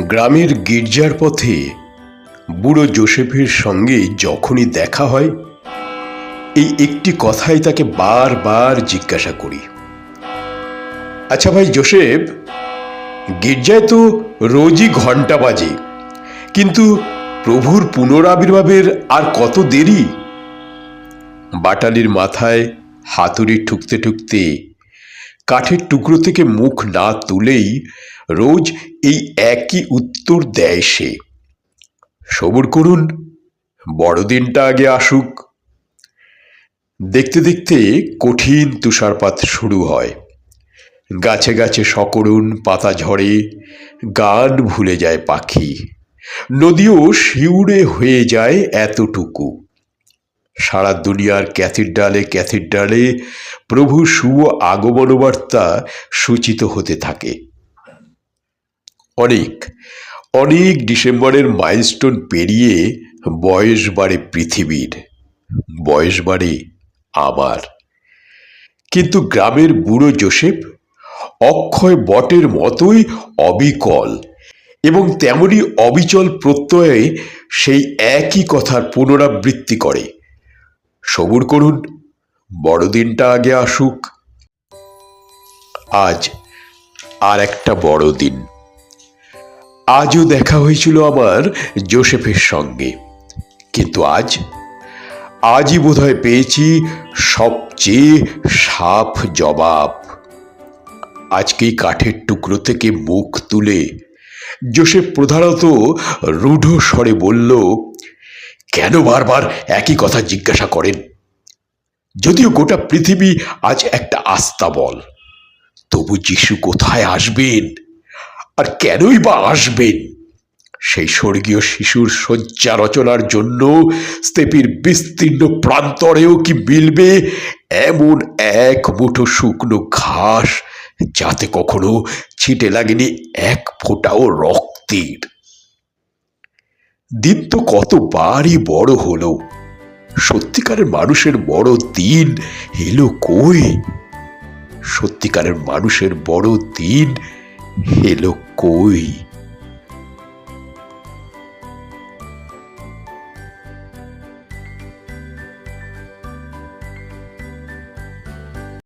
গ্রামের গির্জার পথে বুড়ো যোসেফের সঙ্গে যখনই দেখা হয়, এই একটি কথাই তাকে বারবার জিজ্ঞাসা করি। আচ্ছা ভাই যোসেফ, গির্জায় তো রোজই ঘন্টা বাজে, কিন্তু প্রভুর পুনরাবির্ভাবের আর কত দেরি? বাটালির মাথায় হাতুড়ি ঠুকতে ঠুকতে কাঠের টুকরো থেকে মুখ না তুলেই রোজ এই একই উত্তর দেয় সে, সবুর করুন, বড়দিনটা আগে আসুক। দেখতে দেখতে কঠিন তুষারপাত শুরু হয়। গাছে গাছে সকরুণ পাতা ঝরে, গান ভুলে যায় পাখি, নদীও শিউরে হয়ে যায় এতটুকু। সারা দুনিয়ার ক্যাথিড্রালে ক্যাথিড্রালে প্রভু শুভ আগমন বার্তা সূচিত হতে থাকে। অনেক অনেক ডিসেম্বরের মাইলস্টোন পেরিয়ে বয়স বাড়ে পৃথিবীর, বয়স বাড়ে আমার। কিন্তু গ্রামের বুড়ো যোসেফ অক্ষয় বটের মতোই অবিকল এবং তেমনি অবিচল প্রত্যয়ে সেই একই কথার পুনরাবৃত্তি করে, সবুর করুন, বড়দিনটা আগে আসুক। আজ আর একটা বড়দিন। আজও দেখা হয়েছিল আমার যোসেফের সঙ্গে, কিন্তু আজই বোধহয় পেয়েছি সবচেয়ে সাফ জবাব। আজকেই কাঠের টুকরো থেকে মুখ তুলে যোসেফ প্রধানত রূঢ় স্বরে বলল, কেন বারবার একই কথা জিজ্ঞাসা করেন? যদিও গোটা পৃথিবী আজ একটা আস্তাবল, তবু যিশু কোথায় আসবেন, আর কেনই বা আসবেন? সেই স্বর্গীয় শিশুর শয্যা রচনার জন্য স্তেপীর বিস্তীর্ণ প্রান্তরেও কি মিলবে এমন এক মুঠো শুকনো ঘাস, যাতে কখনো ছিটে লাগেনি এক ফোঁটাও রক্তের? দিন তো কতবারই বড় হলো, সত্যিকারের মানুষের বড় দিন এলো কই? সত্যিকারের মানুষের বড় দিন এলো কই?